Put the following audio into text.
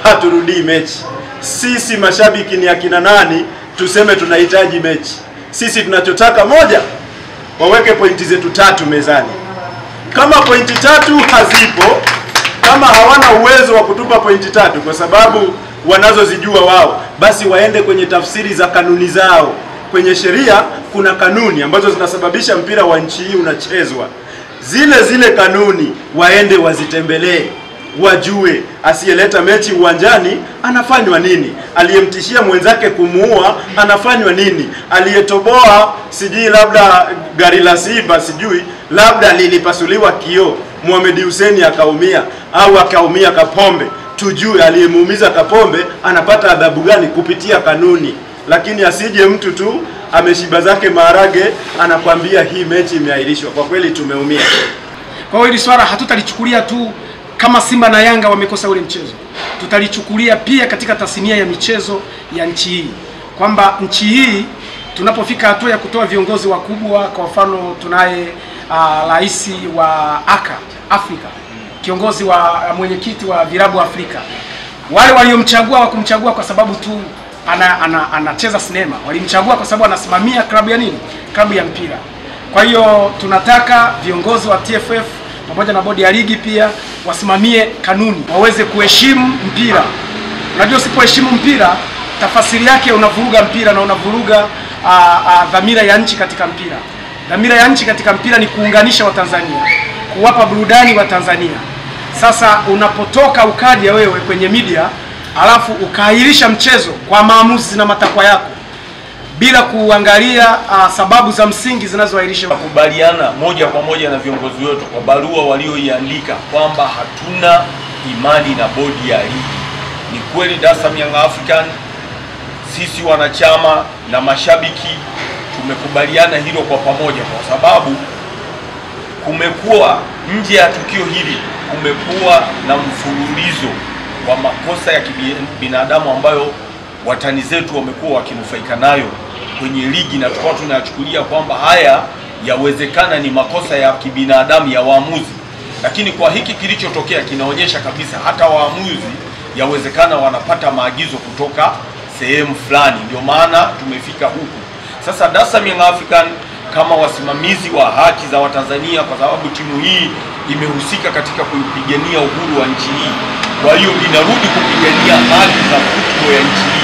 haturudii mechi. Sisi mashabiki ni akina nani tuseme tunahitaji mechi? Sisi tunachotaka moja, waweke pointi zetu 3 mezani. Kama pointi 3 hazipo, kama hawana uwezo wa kutupa pointi 3 kwa sababu wanazozijua wao, basi waende kwenye tafsiri za kanuni zao. Kwenye sheria kuna kanuni ambazo zinasababisha mpira wa nchi hii unachezwa. Zile kanuni waende wazitembelee, wajue asiyeleta mechi uwanjani anafanywa nini, aliyemtishia mwenzake kumuua anafanywa nini, aliyetoboa sijui labda gari la Simba sijui labda lilipasuliwa kioo Mohamed Hussein akaumia au akaumia Kapombe, tujue aliyemuumiza Kapombe anapata adhabu gani kupitia kanuni. Lakini asije mtu tu ameshiba zake maharage anakwambia hii mechi imeahirishwa. Kwa kweli tumeumia. Kwa hiyo hili swala hatutalichukulia tu kama Simba na Yanga wamekosa ule mchezo, tutalichukulia pia katika tasnia ya michezo ya nchi hii, kwamba nchi hii tunapofika hatua ya kutoa viongozi wakubwa, kwa mfano tunaye rais wa Afrika, kiongozi wa mwenyekiti wa vilabu Afrika, wale waliomchagua wakumchagua kwa sababu tu anacheza sinema, walimchagua kwa sababu anasimamia klabu ya nini? Klabu ya mpira. Kwa hiyo tunataka viongozi wa TFF pamoja na bodi ya ligi pia wasimamie kanuni, waweze kuheshimu mpira. Unajua usipoheshimu mpira, tafasiri yake unavuruga mpira na unavuruga dhamira ya nchi katika mpira. Dhamira ya nchi katika mpira ni kuunganisha Watanzania, kuwapa burudani wa Tanzania. Sasa unapotoka ukaja wewe kwenye media alafu ukaahirisha mchezo kwa maamuzi na matakwa yako bila kuangalia sababu za msingi zinazoahirisha. Kubaliana moja kwa moja na viongozi wetu kwa barua walioiandika kwamba hatuna imani na bodi ya ligi. Ni kweli Dar es Salaam Young African, sisi wanachama na mashabiki tumekubaliana hilo kwa pamoja, kwa sababu kumekuwa nje ya tukio hili, kumekuwa na mfululizo wa makosa ya kibinadamu ambayo watani zetu wamekuwa wakinufaika nayo kwenye ligi, na tukao tunayachukulia kwamba haya yawezekana ni makosa ya kibinadamu ya waamuzi. Lakini kwa hiki kilichotokea kinaonyesha kabisa hata waamuzi yawezekana wanapata maagizo kutoka sehemu fulani, ndio maana tumefika huku. Sasa Dar es Salaam Young African kama wasimamizi wa haki za Watanzania, kwa sababu timu hii imehusika katika kupigania uhuru wa nchi hii, kwa hiyo inarudi kupigania haki za football ya nchi hii.